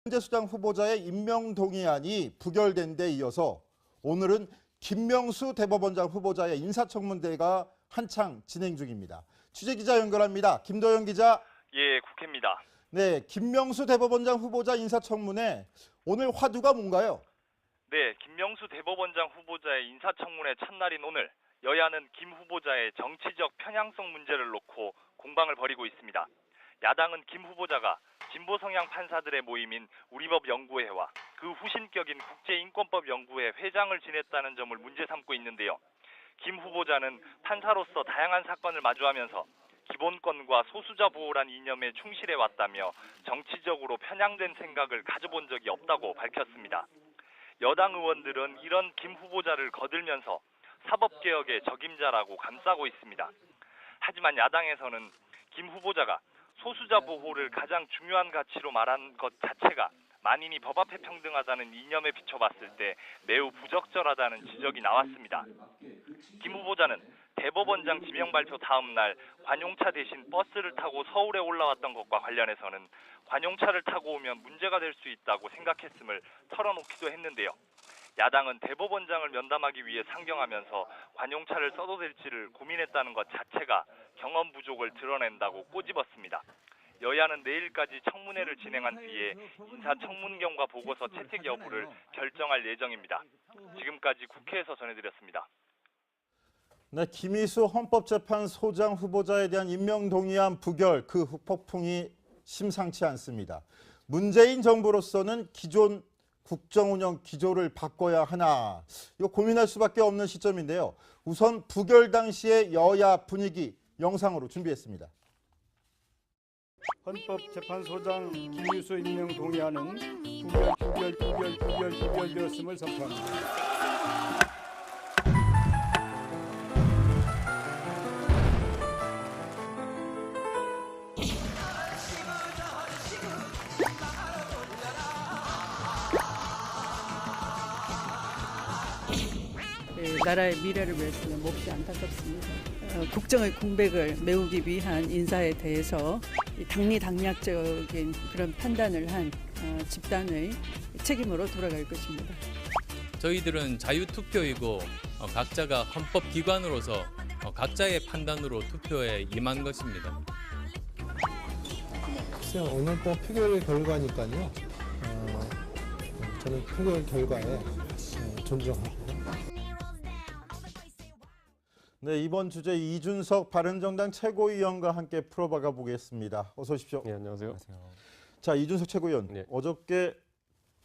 헌재수장 후보자의 임명 동의안이 부결된 데 이어서 오늘은 김명수 대법원장 후보자의 인사청문회가 한창 진행 중입니다. 취재기자 연결합니다. 김도영 기자. 예, 국회입니다. 네, 김명수 대법원장 후보자 인사청문회 오늘 화두가 뭔가요? 네, 김명수 대법원장 후보자의 인사청문회 첫날인 오늘 여야는 김 후보자의 정치적 편향성 문제를 놓고 공방을 벌이고 있습니다. 야당은 김 후보자가 진보 성향 판사들의 모임인 우리법연구회와 그 후신격인 국제인권법연구회 회장을 지냈다는 점을 문제 삼고 있는데요. 김 후보자는 판사로서 다양한 사건을 마주하면서 기본권과 소수자 보호란 이념에 충실해 왔다며 정치적으로 편향된 생각을 가져본 적이 없다고 밝혔습니다. 여당 의원들은 이런 김 후보자를 거들면서 사법개혁의 적임자라고 감싸고 있습니다. 하지만 야당에서는 김 후보자가 소수자 보호를 가장 중요한 가치로 말한 것 자체가 만인이 법 앞에 평등하다는 이념에 비춰봤을 때 매우 부적절하다는 지적이 나왔습니다. 김 후보자는 대법원장 지명 발표 다음 날 관용차 대신 버스를 타고 서울에 올라왔던 것과 관련해서는 관용차를 타고 오면 문제가 될 수 있다고 생각했음을 털어놓기도 했는데요. 야당은 대법원장을 면담하기 위해 상경하면서 관용차를 써도 될지를 고민했다는 것 자체가 경험 부족을 드러낸다고 꼬집었습니다. 여야는 내일까지 청문회를 진행한 뒤에 인사청문경과 보고서 채택 여부를 결정할 예정입니다. 지금까지 국회에서 전해드렸습니다. 네, 김희수 헌법재판소장 후보자에 대한 임명 동의안 부결, 그 후폭풍이 심상치 않습니다. 문재인 정부로서는 기존 국정운영 기조를 바꿔야 하나, 이거 고민할 수밖에 없는 시점인데요. 우선 부결 당시의 여야 분위기 영상으로 준비했습니다. 헌법재판소장 김희수 임명 동의안은 부결되었음을 선포합니다. 나라의 미래를 위해서는 몹시 안타깝습니다. 국정의 공백을 메우기 위한 인사에 대해서 당리당략적인 그런 판단을 한 집단의 책임으로 돌아갈 것입니다. 저희들은 자유투표이고 각자가 헌법기관으로서 각자의 판단으로 투표에 임한 것입니다. 글쎄요, 오늘 표결 결과니까요. 저는 표결 결과에 존중하고. 네, 이번 주제 이준석 바른정당 최고위원과 함께 풀어봐가 보겠습니다. 어서 오십시오. 네, 안녕하세요. 자, 이준석 최고위원, 네. 어저께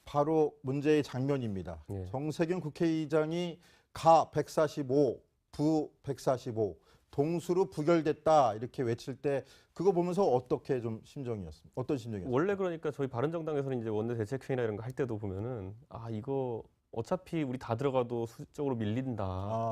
바로 문제의 장면입니다. 네. 정세균 국회의장이 가 145, 부 145, 동수로 부결됐다 이렇게 외칠 때 그거 보면서 어떻게 좀 심정이었습니까? 어떤 심정이었습니까? 원래 그러니까 저희 바른정당에서는 이제 원내대책회의나 이런 거 할 때도 보면은 이거 어차피 우리 다 들어가도 수적으로 밀린다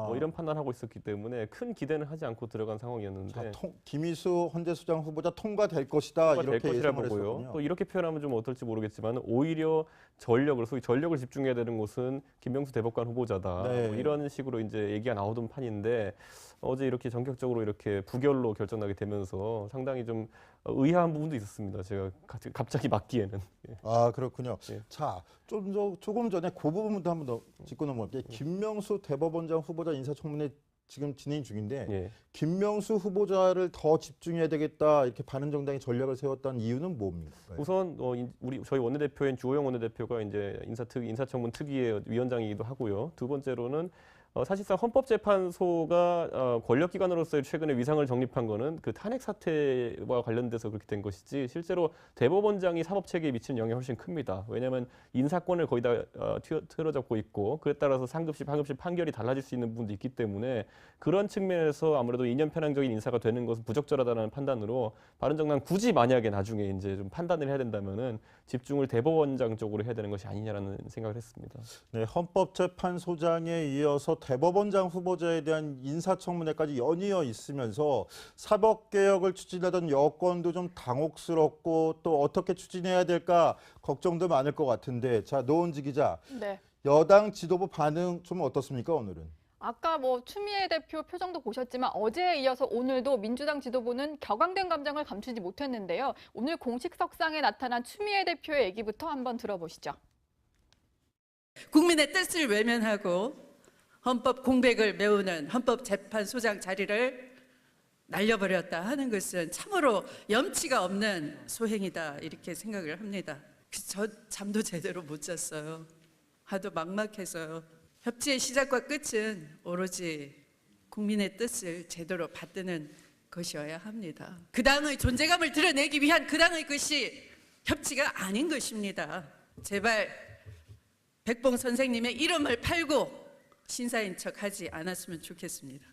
뭐 이런 판단하고 있었기 때문에 큰 기대는 하지 않고 들어간 상황이었는데 김희수 헌재수장 후보자 통과될 것이다 이렇게 예상을 보고요. 했었군요. 또 이렇게 표현하면 좀 어떨지 모르겠지만 오히려 소위 전력을 집중해야 되는 곳은 김명수 대법관 후보자다. 네. 뭐 이런 식으로 이제 얘기가 나오던 판인데 어제 이렇게 전격적으로 이렇게 부결로 결정나게 되면서 상당히 좀 의아한 부분도 있었습니다. 제가 갑자기 맡기에는. 예. 그렇군요. 예. 자, 조금 전에 그 부분부터 한번 더 짚고 넘어갈게요. 김명수 대법원장 후보자 인사청문회 지금 진행 중인데 예. 김명수 후보자를 더 집중해야 되겠다 이렇게 바른정당이 전략을 세웠다는 이유는 뭡니까? 우선 저희 원내대표인 주호영 원내대표가 이제 인사청문 특위의 위원장이기도 하고요. 두 번째로는 사실상 헌법재판소가 권력기관으로서의 최근에 위상을 정립한 거는 그 탄핵 사태와 관련돼서 그렇게 된 것이지 실제로 대법원장이 사법체계에 미치는 영향이 훨씬 큽니다. 왜냐하면 인사권을 거의 다 틀어잡고 있고 그에 따라서 상급심, 하급심 판결이 달라질 수 있는 부분도 있기 때문에 그런 측면에서 아무래도 이념 편향적인 인사가 되는 것은 부적절하다는 판단으로 바른정당 굳이 만약에 나중에 이제 좀 판단을 해야 된다면은 집중을 대법원장 쪽으로 해야 되는 것이 아니냐라는 생각을 했습니다. 네, 헌법재판소장에 이어서 대법원장 후보자에 대한 인사청문회까지 연이어 있으면서 사법개혁을 추진하던 여권도 좀 당혹스럽고 또 어떻게 추진해야 될까 걱정도 많을 것 같은데, 자, 노은지 기자, 네. 여당 지도부 반응 좀 어떻습니까, 오늘은? 아까 뭐 추미애 대표 표정도 보셨지만 어제에 이어서 오늘도 민주당 지도부는 격앙된 감정을 감추지 못했는데요. 오늘 공식 석상에 나타난 추미애 대표의 얘기부터 한번 들어보시죠. 국민의 뜻을 외면하고 헌법 공백을 메우는 헌법재판소장 자리를 날려버렸다 하는 것은 참으로 염치가 없는 소행이다 이렇게 생각을 합니다. 저 잠도 제대로 못 잤어요. 하도 막막해서요. 협치의 시작과 끝은 오로지 국민의 뜻을 제대로 받드는 것이어야 합니다. 그 당의 존재감을 드러내기 위한 그 당의 것이 협치가 아닌 것입니다. 제발 백봉 선생님의 이름을 팔고 신사인 척하지 않았으면 좋겠습니다.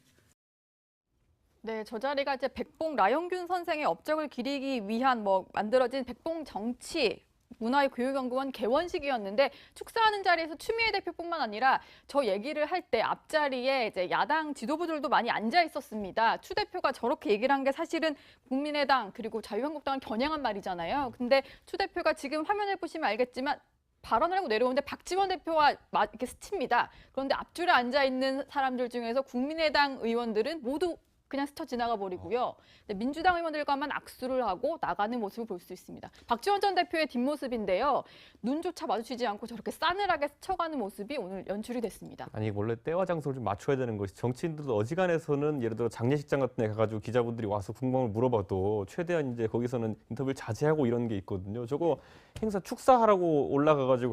네, 저 자리가 이제 백봉 라영균 선생의 업적을 기리기 위한 만들어진 백봉 정치 문화교육연구원 개원식이었는데 축사하는 자리에서 추미애 대표뿐만 아니라 저 얘기를 할 때 앞자리에 이제 야당 지도부들도 많이 앉아 있었습니다. 추 대표가 저렇게 얘기를 한 게 사실은 국민의당 그리고 자유한국당을 겨냥한 말이잖아요. 근데 추 대표가 지금 화면을 보시면 알겠지만 발언을 하고 내려오는데 박지원 대표와 이렇게 스칩니다. 그런데 앞줄에 앉아 있는 사람들 중에서 국민의당 의원들은 모두 그냥 스쳐 지나가 버리고요. 민주당 의원들과만 악수를 하고 나가는 모습을 볼 수 있습니다. 박지원 전 대표의 뒷모습인데요. 눈조차 마주치지 않고 저렇게 싸늘하게 스쳐가는 모습이 오늘 연출이 됐습니다. 아니 원래 때와 장소를 좀 맞춰야 되는 것이 정치인들도 어지간해서는 예를 들어 장례식장 같은 데 가가지고 기자분들이 와서 궁금을 물어봐도 최대한 이제 거기서는 인터뷰를 자제하고 이런 게 있거든요. 저거 행사 축사하라고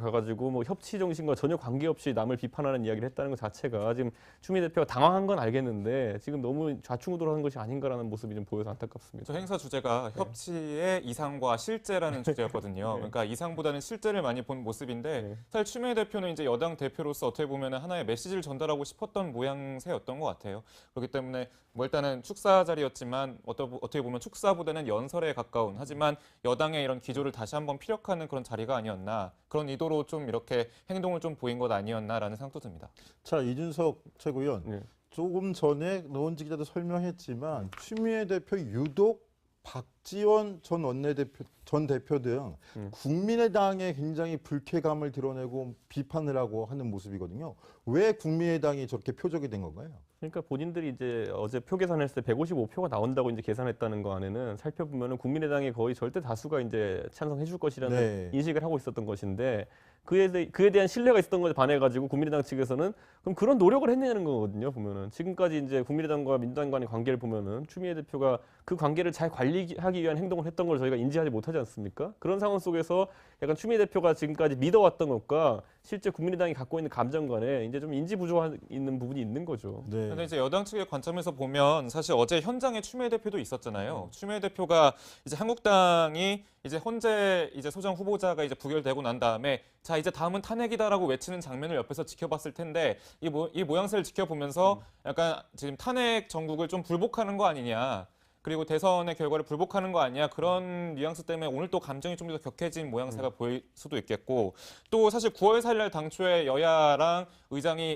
가가지고 뭐 협치 정신과 전혀 관계없이 남을 비판하는 이야기를 했다는 것 자체가 지금 추미애 대표가 당황한 건 알겠는데 지금 너무 좌충우돌하는 것이 아닌가라는 모습이 좀 보여서 안타깝습니다. 저 행사 주제가 협치의 이상과 실제라는 주제였거든요. 그러니까 이상보다는 실제를 많이 본 모습인데 사실 추미애 대표는 이제 여당 대표로서 어떻게 보면 하나의 메시지를 전달하고 싶었던 모양새였던 것 같아요. 그렇기 때문에 뭐 일단은 축사 자리였지만 어떻게 보면 축사보다는 연설에 가까운 하지만 여당의 이런 기조를 다시 한번 피력하는 그런 자리가 아니었나 그런 의도로 좀 이렇게 행동을 좀 보인 것 아니었나라는 생각도 듭니다. 자, 이준석 최고위원. 조금 전에 노원지 기자도 설명했지만 추미애 대표 유독 박지원 전 대표 등 국민의당에 굉장히 불쾌감을 드러내고 비판을 하고 하는 모습이거든요. 왜 국민의당이 저렇게 표적이 된 건가요? 그러니까 본인들이 이제 어제 표 계산했을 때 155표가 나온다고 이제 계산했다는 거 안에는 살펴보면은 국민의당이 거의 절대 다수가 이제 찬성해 줄 것이라는 인식을 하고 있었던 것인데 그에 대한 신뢰가 있었던 것에 반해가지고 국민의당 측에서는 그럼 그런 노력을 했느냐는 거거든요. 보면은 지금까지 이제 국민의당과 민주당 간의 관계를 보면은 추미애 대표가 그 관계를 잘 관리하기 위한 행동을 했던 걸 저희가 인지하지 못하지 않습니까? 그런 상황 속에서 약간 추미애 대표가 지금까지 믿어왔던 것과 실제 국민의당이 갖고 있는 감정 간에 이제 좀 인지 부조화 있는 부분이 있는 거죠. 근데 이제 여당 측의 관점에서 보면 사실 어제 현장에 추미애 대표도 있었잖아요. 추미애 대표가 이제 한국당이 이제 헌재 이제 소장 후보자가 이제 부결되고 난 다음에 자 이제 다음은 탄핵이다라고 외치는 장면을 옆에서 지켜봤을 텐데 이 모양새를 지켜보면서 약간 지금 탄핵 정국을 좀 불복하는 거 아니냐. 그리고 대선의 결과를 불복하는 거 아니야 그런 뉘앙스 때문에 오늘 또 감정이 좀 더 격해진 모양새가 보일 수도 있겠고 또 사실 9월 4일 날 당초에 여야랑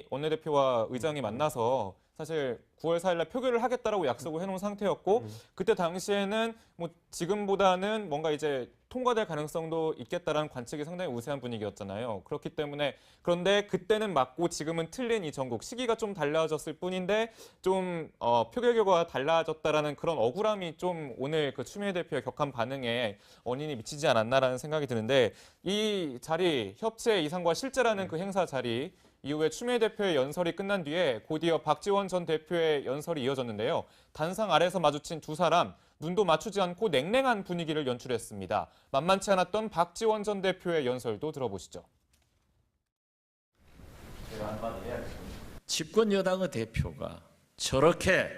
원내대표와 의장이 만나서 사실 9월 4일 날 표결을 하겠다라고 약속을 해놓은 상태였고 그때 당시에는 뭐 지금보다는 뭔가 이제 통과될 가능성도 있겠다라는 관측이 상당히 우세한 분위기였잖아요. 그렇기 때문에 그런데 그때는 맞고 지금은 틀린 이 전국 시기가 좀 달라졌을 뿐인데 좀 표결 결과가 달라졌다라는 그런 억울함이 좀 오늘 그 추미애 대표의 격한 반응에 원인이 미치지 않았나라는 생각이 드는데 이 자리 협치의 이상과 실제라는 그 행사 자리 이후에 추미애 대표의 연설이 끝난 뒤에 곧이어 박지원 전 대표의 연설이 이어졌는데요. 단상 아래서 마주친 두 사람 눈도 맞추지 않고 냉랭한 분위기를 연출했습니다. 만만치 않았던 박지원 전 대표의 연설도 들어보시죠. 집권 여당의 대표가 저렇게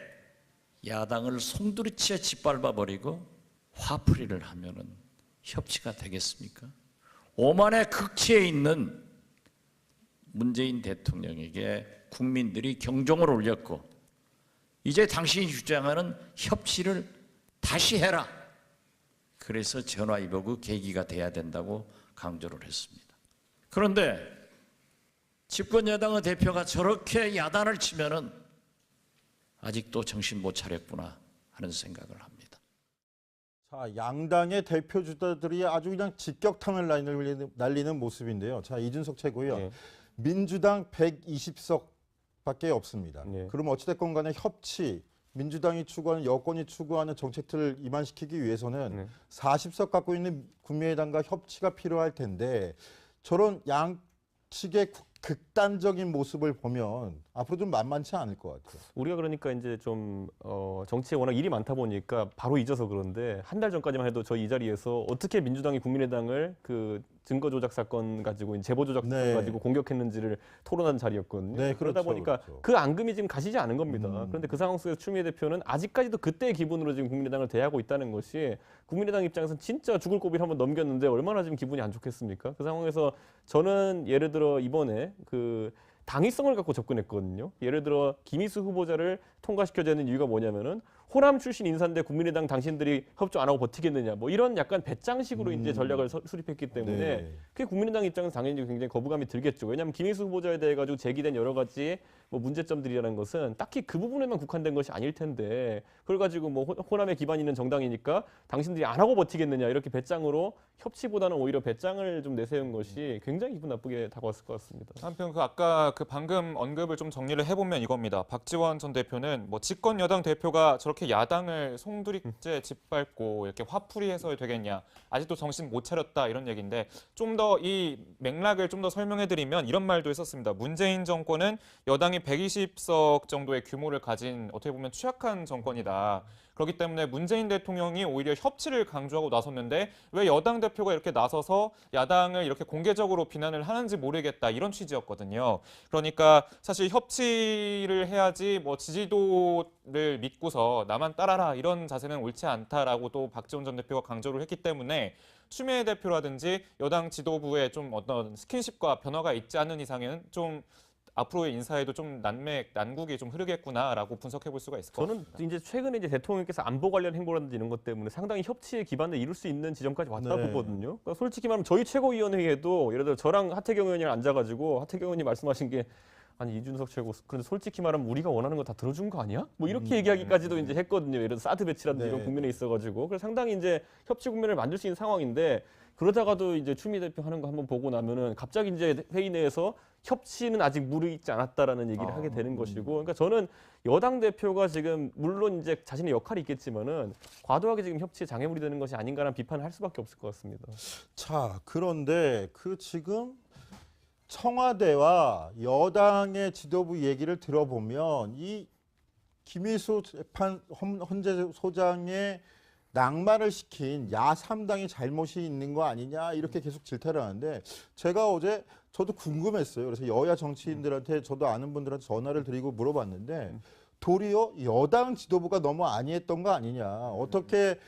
야당을 송두리째 짓밟아버리고 화풀이를 하면은 협치가 되겠습니까? 오만의 극치에 있는 문재인 대통령에게 국민들이 경종을 울렸고 이제 당신이 주장하는 협치를 다시 해라. 그래서 전화위복의 계기가 돼야 된다고 강조를 했습니다. 그런데 집권 여당의 대표가 저렇게 야단을 치면은 아직도 정신 못 차렸구나 하는 생각을 합니다. 자, 양당의 대표 주자들이 아주 그냥 직격탄을 날리는 모습인데요. 자, 이준석 최고위원. 민주당 120석 밖에 없습니다. 네. 그럼 어찌됐건 간에 협치, 민주당이 추구하는 여권이 추구하는 정책들을 이만시키기 위해서는 네. 40석 갖고 있는 국민의당과 협치가 필요할 텐데 저런 양측의 극단적인 모습을 보면 앞으로 좀 만만치 않을 것 같아요. 우리가 그러니까 이제 좀 정치에 워낙 일이 많다 보니까 바로 잊어서 그런데 한 달 전까지만 해도 저희 이 자리에서 어떻게 민주당이 국민의당을 그 증거 조작 사건 가지고 제보 조작 사건 네. 가지고 공격했는지를 토론한 자리였거든요. 네, 그러다 그렇죠, 보니까 그렇죠. 그 앙금이 지금 가시지 않은 겁니다. 그런데 그 상황 속에서 추미애 대표는 아직까지도 그때의 기분으로 지금 국민의당을 대하고 있다는 것이 국민의당 입장에서는 진짜 죽을 고비를 한번 넘겼는데 얼마나 지금 기분이 안 좋겠습니까? 그 상황에서 저는 예를 들어 이번에 그 당위성을 갖고 접근했거든요. 예를 들어 김희수 후보자를 통과시켜야 되는 이유가 뭐냐면은 호남 출신 인사인데 국민의당 당신들이 협조 안 하고 버티겠느냐 뭐 이런 약간 배짱식으로 이제 전략을 수립했기 때문에 네. 그게 국민의당 입장에서 당연히 굉장히 거부감이 들겠죠. 왜냐하면 김희수 후보자에 대해 가지고 제기된 여러 가지 뭐 문제점들이라는 것은 딱히 그 부분에만 국한된 것이 아닐 텐데 그걸 가지고 뭐 호남에 기반 있는 정당이니까 당신들이 안 하고 버티겠느냐 이렇게 배짱으로 협치보다는 오히려 배짱을 좀 내세운 것이 굉장히 기분 나쁘게 다가왔을 것 같습니다. 한편 아까 방금 언급을 좀 정리를 해보면 이겁니다. 박지원 전 대표는 뭐 집권 여당 대표가 저렇게 야당을 송두리째 짓밟고 이렇게 화풀이해서 되겠냐. 아직도 정신 못 차렸다 이런 얘기인데 좀 더 이 맥락을 좀 더 설명해드리면 이런 말도 했었습니다. 문재인 정권은 여당이 120석 정도의 규모를 가진 어떻게 보면 취약한 정권이다. 그렇기 때문에 문재인 대통령이 오히려 협치를 강조하고 나섰는데 왜 여당 대표가 이렇게 나서서 야당을 이렇게 공개적으로 비난을 하는지 모르겠다 이런 취지였거든요. 그러니까 사실 협치를 해야지 뭐 지지도를 믿고서 나만 따라라 이런 자세는 옳지 않다라고 또 박지원 전 대표가 강조를 했기 때문에 추미애 대표라든지 여당 지도부에 좀 어떤 스킨십과 변화가 있지 않는 이상은 좀 앞으로의 인사에도 좀 난국이 좀 흐르겠구나라고 분석해 볼 수가 있을 것 같습니다. 저는 이제 최근에 이제 대통령께서 안보 관련 행보라든지 이런 것 때문에 상당히 협치의 기반을 이룰 수 있는 지점까지 왔다 네. 보거든요. 그러니까 솔직히 말하면 저희 최고위원회에도 예를 들어 저랑 하태경 의원이랑 앉아가지고 하태경 의원이 말씀하신 게 아니 이준석 최고 그런데 솔직히 말하면 우리가 원하는 거 다 들어준 거 아니야? 뭐 이렇게 얘기하기까지도 이제 했거든요. 예를 들어 사드 배치라든지 네. 이런 국면에 있어가지고 그래서 상당히 이제 협치 국면을 만들 수 있는 상황인데 그러다가도 이제 추미애 대표 하는 거 한번 보고 나면은 갑자기 이제 회의 내에서 협치는 아직 무르익지 않았다라는 얘기를 하게 되는 것이고 그러니까 저는 여당 대표가 지금 물론 이제 자신의 역할이 있겠지만은 과도하게 지금 협치에 장애물이 되는 것이 아닌가라는 비판을 할 수밖에 없을 것 같습니다. 자, 그런데 그 지금 청와대와 여당의 지도부 얘기를 들어보면 이 김희수 헌재 소장의 낙마를 시킨 야3당이 잘못이 있는 거 아니냐 이렇게 계속 질타를 하는데 제가 어제 저도 궁금했어요. 그래서 여야 정치인들한테 저도 아는 분들한테 전화를 드리고 물어봤는데 도리어 여당 지도부가 너무 안이했던 거 아니냐. 어떻게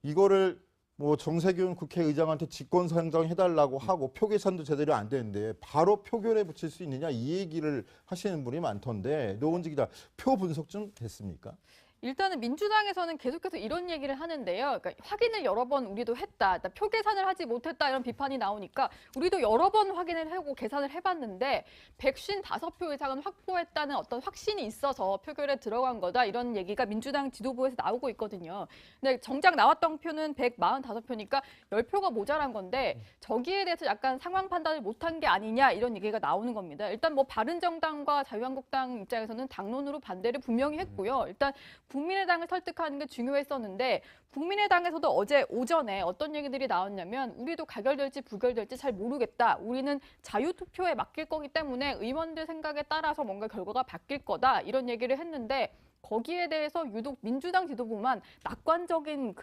이거를 뭐 정세균 국회의장한테 직권상정 해달라고 하고 표 계산도 제대로 안 되는데 바로 표결에 붙일 수 있느냐 이 얘기를 하시는 분이 많던데 노원지 기자 표 분석 좀 됐습니까? 일단은 민주당에서는 계속해서 이런 얘기를 하는데요. 그러니까 확인을 여러 번 우리도 했다. 표 계산을 하지 못했다 이런 비판이 나오니까 우리도 여러 번 확인을 하고 계산을 해봤는데 155표 이상은 확보했다는 어떤 확신이 있어서 표결에 들어간 거다. 이런 얘기가 민주당 지도부에서 나오고 있거든요. 근데 정작 나왔던 표는 145표니까 10표가 모자란 건데 저기에 대해서 약간 상황 판단을 못한 게 아니냐 이런 얘기가 나오는 겁니다. 일단 뭐 바른정당과 자유한국당 입장에서는 당론으로 반대를 분명히 했고요. 일단 국민의당을 설득하는 게 중요했었는데 국민의당에서도 어제 오전에 어떤 얘기들이 나왔냐면 우리도 가결될지 부결될지 잘 모르겠다. 우리는 자유투표에 맡길 거기 때문에 의원들 생각에 따라서 뭔가 결과가 바뀔 거다. 이런 얘기를 했는데 거기에 대해서 유독 민주당 지도부만 낙관적인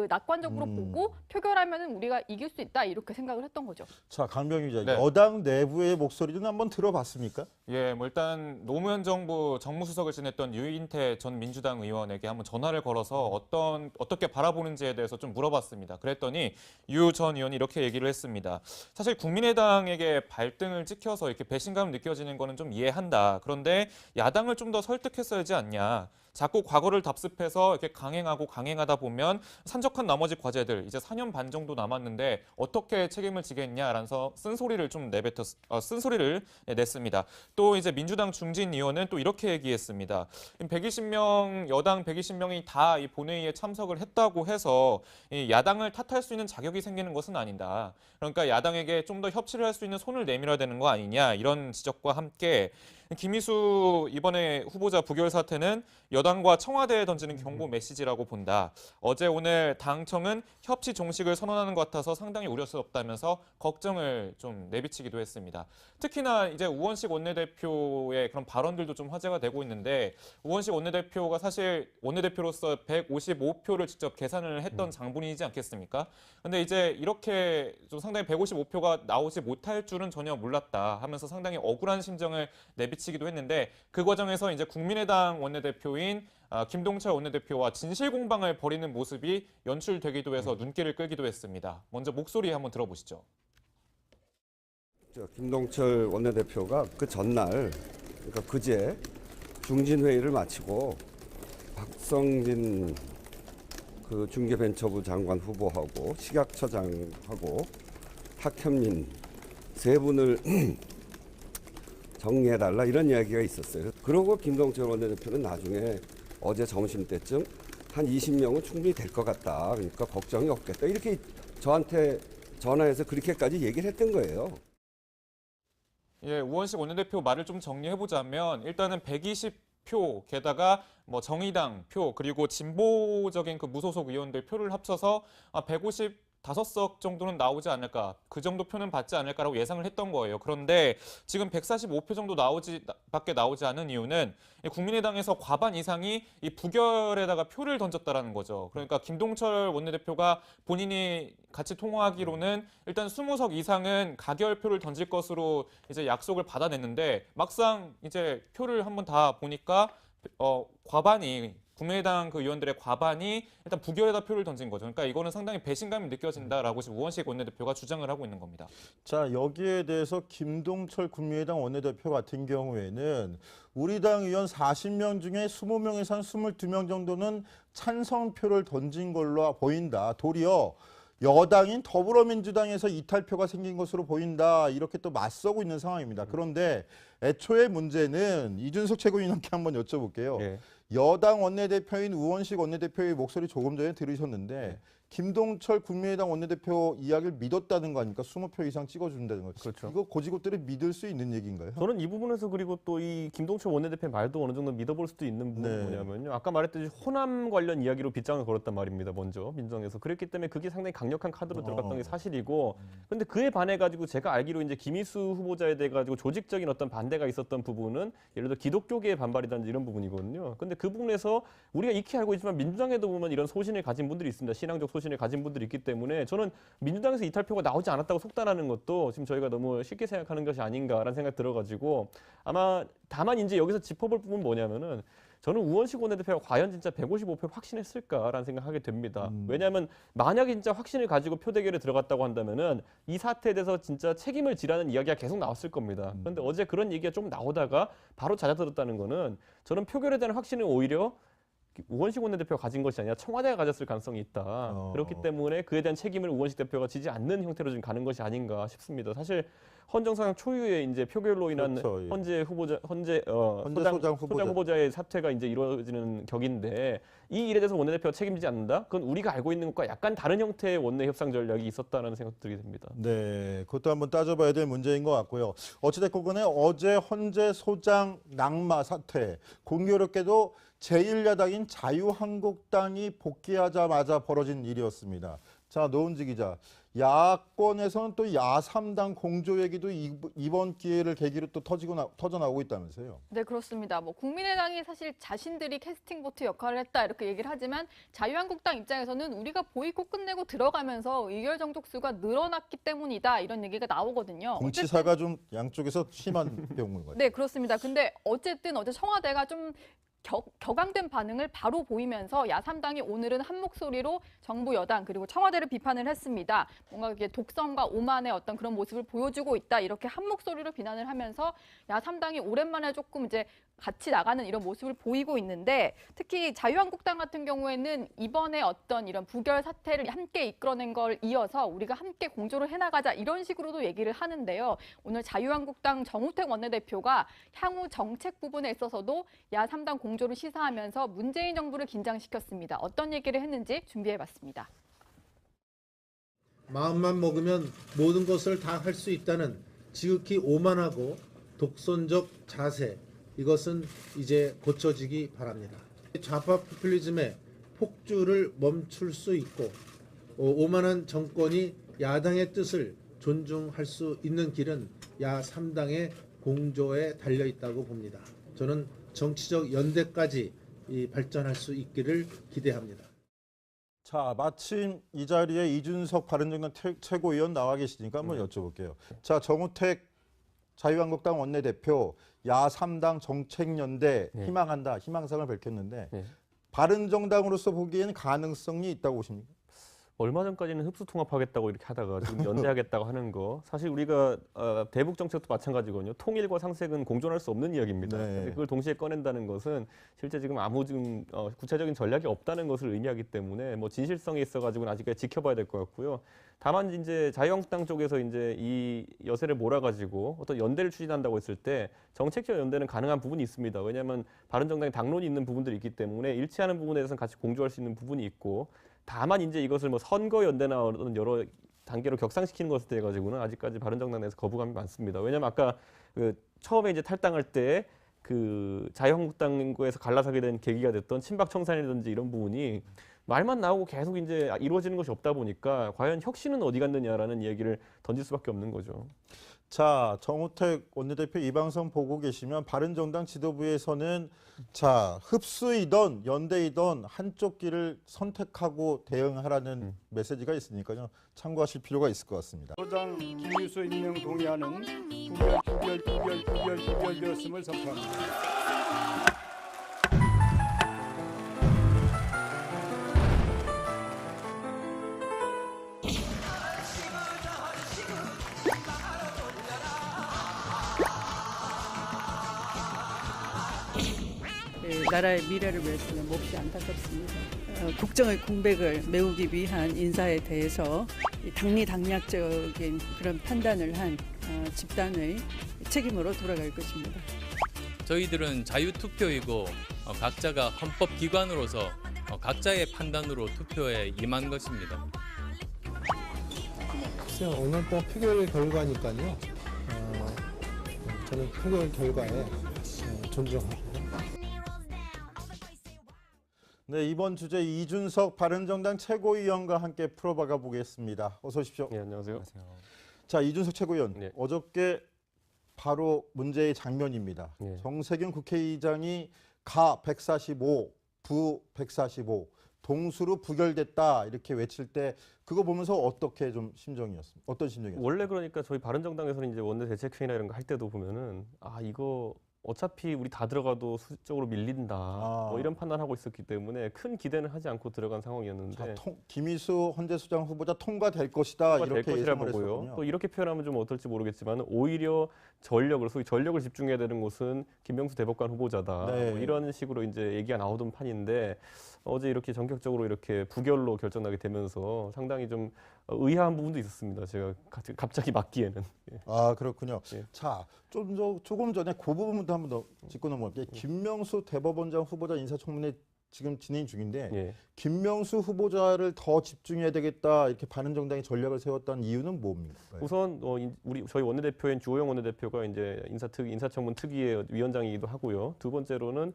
낙관적으로 보고 표결하면은 우리가 이길 수 있다 이렇게 생각을 했던 거죠. 자, 강병희 기자, 네. 여당 내부의 목소리는 한번 들어봤습니까? 예, 뭐 일단 노무현 정부 정무수석을 지냈던 유인태 전 민주당 의원에게 한번 전화를 걸어서 어떻게 바라보는지에 대해서 좀 물어봤습니다. 그랬더니 유 전 의원이 이렇게 얘기를 했습니다. 사실 국민의당에게 발등을 찍혀서 이렇게 배신감 느껴지는 거는 좀 이해한다. 그런데 야당을 좀 더 설득했어야 하지 않냐. 자꾸 과거를 답습해서 이렇게 강행하다 보면 산적한 나머지 과제들 이제 4년 반 정도 남았는데 어떻게 책임을 지겠냐라면서 쓴소리를 냈습니다. 또 이제 민주당 중진 의원은 또 이렇게 얘기했습니다. 120명 여당 120명이 다 이 본회의에 참석을 했다고 해서 이 야당을 탓할 수 있는 자격이 생기는 것은 아니다. 그러니까 야당에게 좀 더 협치를 할 수 있는 손을 내밀어야 되는 거 아니냐 이런 지적과 함께 김희수 이번에 후보자 부결 사태는 여당과 청와대에 던지는 경고 메시지라고 본다. 어제 오늘 당청은 협치 종식을 선언하는 것 같아서 상당히 우려스럽다면서 걱정을 좀 내비치기도 했습니다. 특히나 이제 우원식 원내대표의 그런 발언들도 좀 화제가 되고 있는데 우원식 원내대표가 사실 원내대표로서 155표를 직접 계산을 했던 장본인이지 않겠습니까? 근데 이제 이렇게 좀 상당히 155표가 나오지 못할 줄은 전혀 몰랐다 하면서 상당히 억울한 심정을 내비치기도 했는데 그 과정에서 이제 국민의당 원내대표인 김동철 원내대표와 진실 공방을 벌이는 모습이 연출되기도 해서 눈길을 끌기도 했습니다. 먼저 목소리 한번 들어보시죠. 김동철 원내대표가 그 전날, 그러니까 그제 중진회의를 마치고 박성진 그 중개벤처부 장관 후보하고 식약처장하고 탁현민 세 분을 정리해달라 이런 이야기가 있었어요. 그러고 김동철 원내대표는 나중에 어제 점심때쯤 한 20명은 충분히 될 것 같다. 그러니까 걱정이 없겠다. 이렇게 저한테 전화해서 그렇게까지 얘기를 했던 거예요. 예, 우원식 원내대표 말을 좀 정리해보자면 일단은 120표 게다가 뭐 정의당 표 그리고 진보적인 그 무소속 의원들 표를 합쳐서 155석 정도는 나오지 않을까, 그 정도 표는 받지 않을까라고 예상을 했던 거예요. 그런데 지금 145표 정도 밖에 나오지 않은 이유는 국민의당에서 과반 이상이 이 부결에다가 표를 던졌다라는 거죠. 그러니까 김동철 원내대표가 본인이 같이 통화하기로는 일단 20석 이상은 가결표를 던질 것으로 이제 약속을 받아냈는데 막상 이제 표를 한번 다 보니까 과반이 국민의당 그 의원들의 과반이 일단 부결에다 표를 던진 거죠. 그러니까 이거는 상당히 배신감이 느껴진다라고 지금 우원식 원내대표가 주장을 하고 있는 겁니다. 자, 여기에 대해서 김동철 국민의당 원내대표 같은 경우에는 우리 당 의원 40명 중에 20명에서 한 22명 정도는 찬성표를 던진 걸로 보인다. 도리어 여당인 더불어민주당에서 이탈표가 생긴 것으로 보인다. 이렇게 또 맞서고 있는 상황입니다. 그런데 애초에 문제는 이준석 최고위원께 한번 여쭤볼게요. 예. 여당 원내대표인 우원식 원내대표의 목소리 조금 전에 들으셨는데 김동철 국민의당 원내대표 이야기를 믿었다는 거 아닙니까? 20표 이상 찍어준다는 거. 그렇죠. 이거 고지고대로 믿을 수 있는 얘기인가요? 저는 이 부분에서 그리고 또 이 김동철 원내대표의 말도 어느 정도 믿어볼 수도 있는 부분이 뭐냐면요. 아까 말했듯이 호남 관련 이야기로 빗장을 걸었단 말입니다. 먼저 민주당에서. 그랬기 때문에 그게 상당히 강력한 카드로 들어갔던 게 사실이고 근데 그에 반해가지고 제가 알기로 이제 김희수 후보자에 대해 가지고 조직적인 어떤 반대가 있었던 부분은 예를 들어 기독교계의 반발이라든지 이런 부분이거든요. 근데 그 부분에서 우리가 익히 알고 있지만 민주당에도 보면 이런 소신을 가진 분들이 있습니다. 신앙적 소신을 가진 분들이 있기 때문에 저는 민주당에서 이탈표가 나오지 않았다고 속단하는 것도 지금 저희가 너무 쉽게 생각하는 것이 아닌가라는 생각 들어가지고 아마 다만 이제 여기서 짚어볼 부분 뭐냐면은 저는 우원식 원내대표가 과연 진짜 155표 확신했을까라는 생각하게 됩니다. 왜냐하면 만약에 진짜 확신을 가지고 표 대결에 들어갔다고 한다면은 이 사태에 대해서 진짜 책임을 지라는 이야기가 계속 나왔을 겁니다. 그런데 어제 그런 얘기가 좀 나오다가 바로 잦아들었다는 거는 저는 표결에 대한 확신을 오히려 우원식 원내대표가 가진 것이 아니라 청와대가 가졌을 가능성이 있다. 그렇기 때문에 그에 대한 책임을 우원식 대표가 지지 않는 형태로 지금 가는 것이 아닌가 싶습니다. 사실 헌정사상 초유의 이제 표결로 인한 그렇죠, 예. 현재 소장 후보자의 사퇴가 이제 이루어지는 격인데 이 일에 대해서 원내대표가 책임지지 않는다? 그건 우리가 알고 있는 것과 약간 다른 형태의 원내 협상 전략이 있었다는 생각 들게 됩니다. 네, 그것도 한번 따져봐야 될 문제인 것 같고요. 어찌됐건 간에 어제 헌재 소장 낙마 사태 공교롭게도 제1야당인 자유한국당이 복귀하자마자 벌어진 일이었습니다. 자, 노은지 기자. 야권에서는 또 야3당 공조 얘기도 이번 기회를 계기로 또 터져나오고 있다면서요. 네, 그렇습니다. 뭐 국민의당이 사실 자신들이 캐스팅 보트 역할을 했다 이렇게 얘기를 하지만 자유한국당 입장에서는 우리가 보이콧 끝내고 들어가면서 의결 정족수가 늘어났기 때문이다 이런 얘기가 나오거든요. 공치사가 좀 양쪽에서 심한 경우인 것 같아요. 네, 그렇습니다. 근데 어쨌든 어제 청와대가 좀 격앙된 반응을 바로 보이면서 야3당이 오늘은 한 목소리로 정부 여당 그리고 청와대를 비판을 했습니다. 뭔가 이렇게 독선과 오만의 어떤 그런 모습을 보여주고 있다 이렇게 한 목소리로 비난을 하면서 야3당이 오랜만에 조금 이제 같이 나가는 이런 모습을 보이고 있는데 특히 자유한국당 같은 경우에는 이번에 어떤 이런 부결 사태를 함께 이끌어낸 걸 이어서 우리가 함께 공조를 해나가자 이런 식으로도 얘기를 하는데요. 오늘 자유한국당 정우택 원내대표가 향후 정책 부분에 있어서도 야3당 공조를 시사하면서 문재인 정부를 긴장시켰습니다. 어떤 얘기를 했는지 준비해봤습니다. 마음만 먹으면 모든 것을 다 할 수 있다는 지극히 오만하고 독선적 자세, 이것은 이제 고쳐지기 바랍니다. 좌파 포퓰리즘의 폭주를 멈출 수 있고 오만한 정권이 야당의 뜻을 존중할 수 있는 길은 야 3당의 공조에 달려 있다고 봅니다. 저는 정치적 연대까지 발전할 수 있기를 기대합니다. 자, 마침 이 자리에 이준석 바른정당 최고위원 나와 계시니까 한번 여쭤볼게요. 자, 정우택 자유한국당 원내대표 야 3당 정책연대 희망한다, 희망상을 밝혔는데 바른정당으로서 보기에는 가능성이 있다고 보십니까? 얼마 전까지는 흡수 통합하겠다고 이렇게 하다가 지금 연대하겠다고 하는 거, 사실 우리가 대북 정책도 마찬가지거든요. 통일과 상생은 공존할 수 없는 이야기입니다. 네. 그걸 동시에 꺼낸다는 것은 실제 지금 아무 구체적인 전략이 없다는 것을 의미하기 때문에 뭐 진실성이 있어가지고는 아직까지 지켜봐야 될 것 같고요. 다만 이제 자유한국당 쪽에서 이제 이 여세를 몰아가지고 어떤 연대를 추진한다고 했을 때 정책적 연대는 가능한 부분이 있습니다. 왜냐하면 바른정당에 당론이 있는 부분들이 있기 때문에 일치하는 부분에 대해서는 같이 공조할 수 있는 부분이 있고, 다만 이제 이것을 뭐 선거 연대나 어떤 여러 단계로 격상시키는 것에 대해 가지고는 아직까지 바른정당 내에서 거부감이 많습니다. 왜냐하면 아까 그 처음에 이제 탈당할 때 그 자유한국당에서 갈라서게 된 계기가 됐던 친박 청산이라든지 이런 부분이 말만 나오고 계속 이제 이루어지는 것이 없다 보니까 과연 혁신은 어디 갔느냐라는 얘기를 던질 수밖에 없는 거죠. 자, 정우택 원내대표 이 방송 보고 계시면 바른정당 지도부에서는 자, 흡수이던 연대이던 한쪽 길을 선택하고 대응하라는 메시지가 있으니까요. 참고하실 필요가 있을 것 같습니다. 소장 김유수 임명 동의안은 부결되었음을 선포합니다. 나라의 미래를 위해서는 몹시 안타깝습니다. 국정의 공백을 메우기 위한 인사에 대해서 당리당략적인 그런 판단을 한 집단의 책임으로 돌아갈 것입니다. 저희들은 자유투표이고 각자가 헌법기관으로서 각자의 판단으로 투표에 임한 것입니다. 글쎄요, 오늘 표결 결과니까요. 저는 표결 결과에 존중하고. 네, 이번 주제 이준석 바른정당 최고위원과 함께 풀어봐가 보겠습니다. 어서 오십시오. 네, 안녕하세요. 자, 이준석 최고위원, 네. 어저께 바로 문제의 장면입니다. 네. 정세균 국회의장이 가 145, 부 145, 동수로 부결됐다 이렇게 외칠 때 그거 보면서 어떻게 좀 심정이었습니까? 어떤 심정이었습니까? 원래 그러니까 저희 바른정당에서는 이제 원내 대책회의나 이런 거 할 때도 보면은 이거 어차피 우리 다 들어가도 수적으로 밀린다 뭐 이런 판단하고 있었기 때문에 큰 기대는 하지 않고 들어간 상황이었는데, 김희수 헌재소장 후보자 통과될 것이다 될 이렇게 것이라 예상을 보고요. 했었군요. 또 이렇게 표현하면 좀 어떨지 모르겠지만 오히려 소위 전력을 집중해야 되는 곳은 김명수 대법관 후보자다. 네. 뭐 이런 식으로 이제 얘기가 나오던 판인데 어제 이렇게 전격적으로 이렇게 부결로 결정나게 되면서 상당히 좀 의아한 부분도 있었습니다. 제가 갑자기 맡기에는. 예. 아, 그렇군요. 예. 자, 조금 전에 그 부분도 한번 더 짚고 넘어갈게요. 김명수 대법원장 후보자 인사청문회 지금 진행 중인데 예. 김명수 후보자를 더 집중해야 되겠다 이렇게 바른정당이 전략을 세웠다는 이유는 뭡니까? 우선 저희 원내대표인 주호영 원내대표가 이제 인사청문 특위의 위원장이기도 하고요. 두 번째로는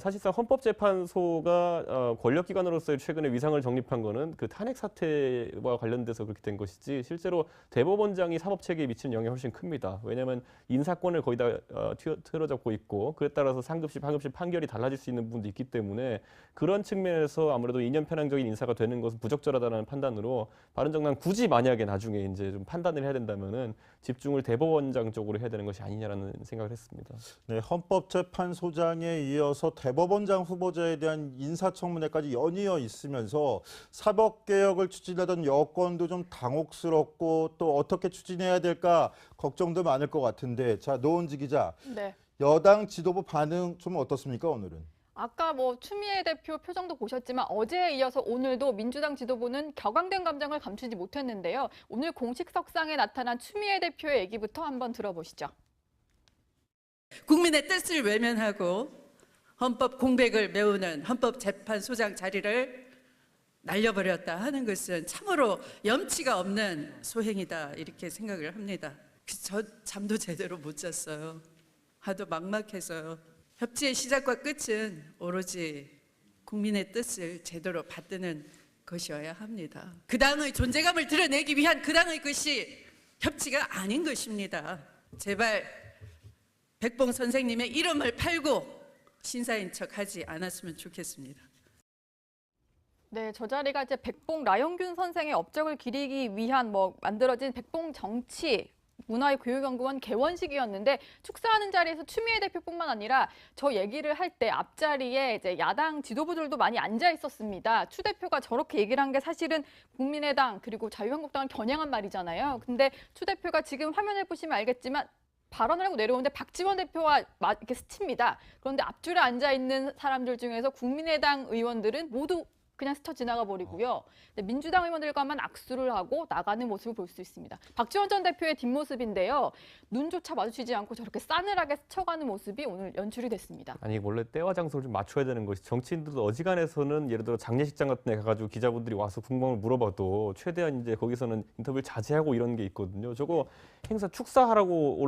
사실상 헌법재판소가 권력기관으로서의 최근에 위상을 정립한 거는 그 탄핵 사태와 관련돼서 그렇게 된 것이지, 실제로 대법원장이 사법체계에 미치는 영향이 훨씬 큽니다. 왜냐하면 인사권을 거의 다 틀어잡고 있고, 그에 따라서 상급심, 하급심 판결이 달라질 수 있는 부분도 있기 때문에 그런 측면에서 아무래도 이념 편향적인 인사가 되는 것은 부적절하다는 판단으로 바른정당 굳이 만약에 나중에 이제 좀 판단을 해야 된다면은 집중을 대법원장 쪽으로 해야 되는 것이 아니냐라는 생각을 했습니다. 네, 헌법재판소장에 이어서 대법원장 후보자에 대한 인사청문회까지 연이어 있으면서 사법개혁을 추진하던 여권도 좀 당혹스럽고 또 어떻게 추진해야 될까 걱정도 많을 것 같은데, 자, 노은지 기자, 네. 여당 지도부 반응 좀 어떻습니까, 오늘은? 아까 추미애 대표 표정도 보셨지만 어제에 이어서 오늘도 민주당 지도부는 격앙된 감정을 감추지 못했는데요. 오늘 공식 석상에 나타난 추미애 대표의 얘기부터 한번 들어보시죠. 국민의 뜻을 외면하고 헌법 공백을 메우는 헌법재판소장 자리를 날려버렸다 하는 것은 참으로 염치가 없는 소행이다 이렇게 생각을 합니다. 저 잠도 제대로 못 잤어요. 하도 막막해서 협치의 시작과 끝은 오로지 국민의 뜻을 제대로 받드는 것이어야 합니다. 그 당의 존재감을 드러내기 위한 그 당의 것이 협치가 아닌 것입니다. 제발 백봉 선생님의 이름을 팔고 신사인 척하지 않았으면 좋겠습니다. 네, 저 자리가 이제 백봉 라영균 선생의 업적을 기리기 위한 만들어진 백봉 정치 문화교육연구원 개원식이었는데 축사하는 자리에서 추미애 대표뿐만 아니라 저 얘기를 할 때 앞자리에 이제 야당 지도부들도 많이 앉아 있었습니다. 추 대표가 저렇게 얘기를 한 게 사실은 국민의당 그리고 자유한국당을 겨냥한 말이잖아요. 근데 추 대표가 지금 화면을 보시면 알겠지만 발언을 하고 내려오는데 박지원 대표와 이렇게 스칩니다. 그런데 앞줄에 앉아 있는 사람들 중에서 국민의당 의원들은 모두 그냥 스쳐 지나가 버리고요. 민주당 의원들과만 악수를 하고 나가는 모습을 볼 수 있습니다. 박지원 전 대표의 뒷모습인데요. 눈조차 마주치지 않고 저렇게 싸늘하게 스쳐가는 모습이 오늘 연출이 됐습니다. 아니 원래 때와 장소를 좀 맞춰야 되는 것이 정치인들도 어지간해서는 예를 들어 장례식장 같은 데 가가지고 기자분들이 와서 궁금을 물어봐도 최대한 이제 거기서는 인터뷰를 자제하고 이런 게 있거든요. 저거 행사 축사하라고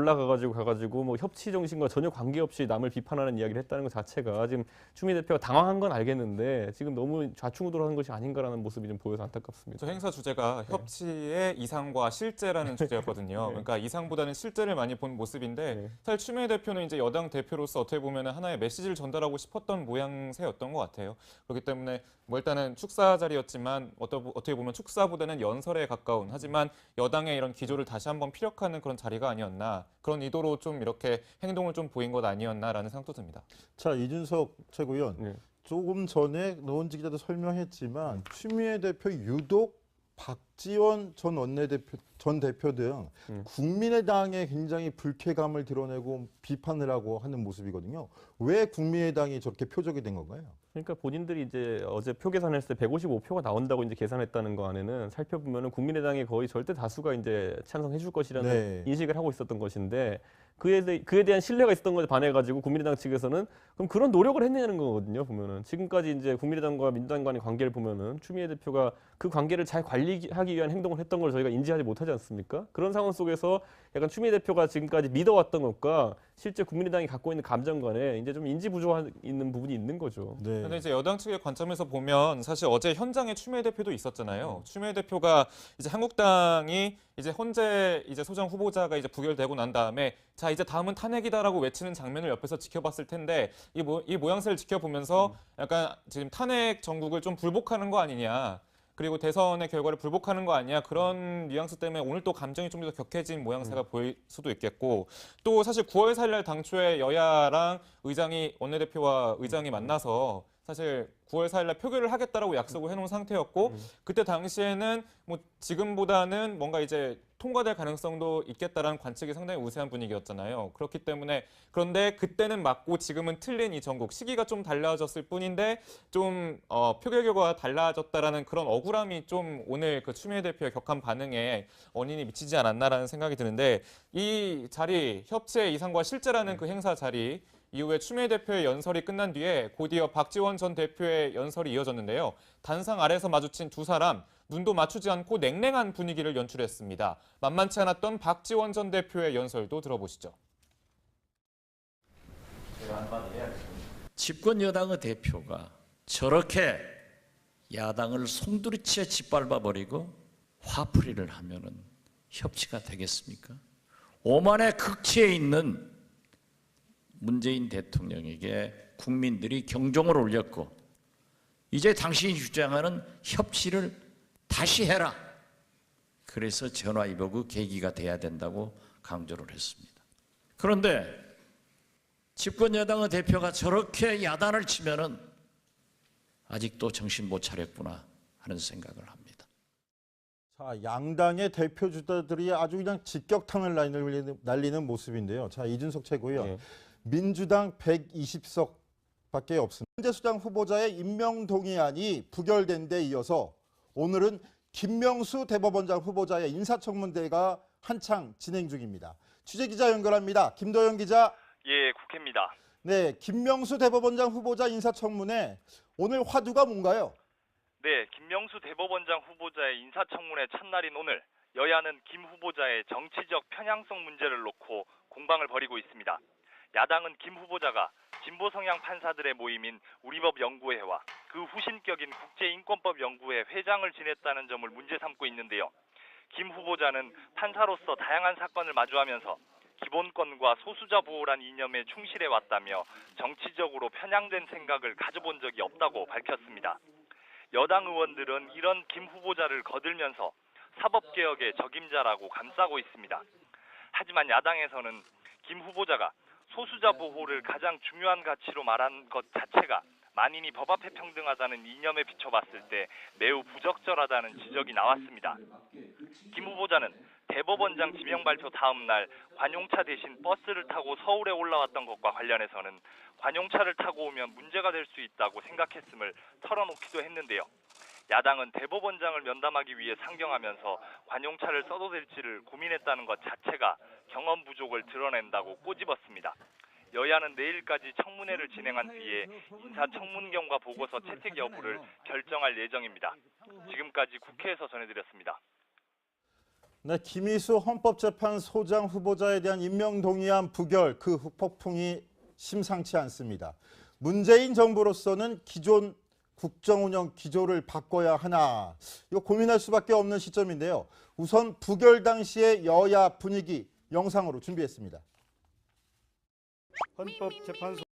가가지고 뭐 협치 정신과 전혀 관계없이 남을 비판하는 이야기를 했다는 것 자체가 지금 추미애 대표가 당황한 건 알겠는데 지금 너무 좌충우돌 하는 것이 아닌가라는 모습이 좀 보여서 안타깝습니다. 저 행사 주제가 협치의 이상과 실제라는 주제였거든요. 그러니까 이상보다는 실제를 많이 본 모습인데 사실 추미애 대표는 이제 여당 대표로서 어떻게 보면 하나의 메시지를 전달하고 싶었던 모양새였던 것 같아요. 그렇기 때문에 뭐 일단은 축사 자리였지만 어떻게 보면 축사보다는 연설에 가까운 하지만 여당의 이런 기조를 다시 한번 피력하는 그런 자리가 아니었나 그런 의도로 좀 이렇게 행동을 좀 보인 것 아니었나라는 생각도 듭니다. 자, 이준석 최고위원. 조금 전에 노원지 기자도 설명했지만 추미애 대표 유독 박지원 전 대표 등 국민의당에 굉장히 불쾌감을 드러내고 비판을 하고 하는 모습이거든요. 왜 국민의당이 저렇게 표적이 된 건가요? 그러니까 본인들이 이제 어제 표 계산했을 때 155표가 나온다고 이제 계산했다는 거 안에는 살펴보면은 국민의당이 거의 절대 다수가 이제 찬성해 줄 것이라는 인식을 하고 있었던 것인데 그에 대한 신뢰가 있었던 것에 반해가지고 국민의당 측에서는 그럼 그런 노력을 했느냐는 거거든요. 보면은 지금까지 이제 국민의당과 민주당 간의 관계를 보면은 추미애 대표가 그 관계를 잘 관리하기 위한 행동을 했던 걸 저희가 인지하지 못하지 않습니까? 그런 상황 속에서 약간 추미애 대표가 지금까지 믿어왔던 것과 실제 국민의당이 갖고 있는 감정 간에 이제 좀 인지 부조화 있는 부분이 있는 거죠. 근데 이제 여당 측의 관점에서 보면 사실 어제 현장에 추미애 대표도 있었잖아요. 추미애 대표가 이제 한국당이 이제 헌재 이제 소장 후보자가 이제 부결되고 난 다음에 자 이제 다음은 탄핵이다라고 외치는 장면을 옆에서 지켜봤을 텐데 이 모양새를 지켜보면서 약간 지금 탄핵 정국을 좀 불복하는 거 아니냐. 그리고 대선의 결과를 불복하는 거 아니야 그런 뉘앙스 때문에 오늘 또 감정이 좀 더 격해진 모양새가 보일 수도 있겠고 또 사실 9월 4일 날 당초에 여야랑 원내대표와 의장이 만나서 사실 9월 4일 날 표결을 하겠다라고 약속을 해놓은 상태였고 그때 당시에는 뭐 지금보다는 뭔가 이제 통과될 가능성도 있겠다라는 관측이 상당히 우세한 분위기였잖아요. 그렇기 때문에 그런데 그때는 맞고 지금은 틀린 이 전국 시기가 좀 달라졌을 뿐인데 좀 표결 결과가 달라졌다라는 그런 억울함이 좀 오늘 그 추미애 대표의 격한 반응에 원인이 미치지 않았나라는 생각이 드는데 이 자리 협치의 이상과 실제라는 그 행사 자리 이후에 추미애 대표의 연설이 끝난 뒤에 곧이어 박지원 전 대표의 연설이 이어졌는데요. 단상 아래서 마주친 두 사람 눈도 맞추지 않고 냉랭한 분위기를 연출했습니다. 만만치 않았던 박지원 전 대표의 연설도 들어보시죠. 집권 여당의 대표가 저렇게 야당을 송두리째 짓밟아버리고 화풀이를 하면은 협치가 되겠습니까? 오만의 극치에 있는 문재인 대통령에게 국민들이 경종을 울렸고 이제 당신이 주장하는 협치를 다시 해라. 그래서 전화위복의 계기가 돼야 된다고 강조를 했습니다. 그런데 집권 여당의 대표가 저렇게 야단을 치면은 아직도 정신 못 차렸구나 하는 생각을 합니다. 자, 양당의 대표 주자들이 아주 그냥 직격탄을 날리는 모습인데요. 자, 이준석 최고위원. 민주당 120석밖에 없습니다. 헌재 소장 후보자의 임명 동의안이 부결된 데 이어서 오늘은 김명수 대법원장 후보자의 인사청문회가 한창 진행 중입니다. 취재기자 연결합니다. 김도영 기자. 예, 국회입니다. 네, 김명수 대법원장 후보자 인사청문회 오늘 화두가 뭔가요? 네, 김명수 대법원장 후보자의 인사청문회 첫날인 오늘 여야는 김 후보자의 정치적 편향성 문제를 놓고 공방을 벌이고 있습니다. 야당은 김 후보자가 진보 성향 판사들의 모임인 우리법 연구회와 그 후신격인 국제인권법 연구회 회장을 지냈다는 점을 문제 삼고 있는데요. 김 후보자는 판사로서 다양한 사건을 마주하면서 기본권과 소수자 보호란 이념에 충실해 왔다며 정치적으로 편향된 생각을 가져본 적이 없다고 밝혔습니다. 여당 의원들은 이런 김 후보자를 거들면서 사법개혁의 적임자라고 감싸고 있습니다. 하지만 야당에서는 김 후보자가 소수자 보호를 가장 중요한 가치로 말한 것 자체가 만인이 법 앞에 평등하다는 이념에 비춰봤을 때 매우 부적절하다는 지적이 나왔습니다. 김 후보자는 대법원장 지명 발표 다음 날 관용차 대신 버스를 타고 서울에 올라왔던 것과 관련해서는 관용차를 타고 오면 문제가 될 수 있다고 생각했음을 털어놓기도 했는데요. 야당은 대법원장을 면담하기 위해 상경하면서 관용차를 써도 될지를 고민했다는 것 자체가 경험 부족을 드러낸다고 꼬집었습니다. 여야는 내일까지 청문회를 진행한 뒤에 인사청문경과 보고서 채택 여부를 결정할 예정입니다. 지금까지 국회에서 전해드렸습니다. 네, 김희수 헌법재판소장 후보자에 대한 임명 동의안 부결 그 후폭풍이 심상치 않습니다. 문재인 정부로서는 기존 국정운영 기조를 바꿔야 하나 이거 고민할 수밖에 없는 시점인데요. 우선 부결 당시의 여야 분위기 영상으로 준비했습니다. 헌법재판소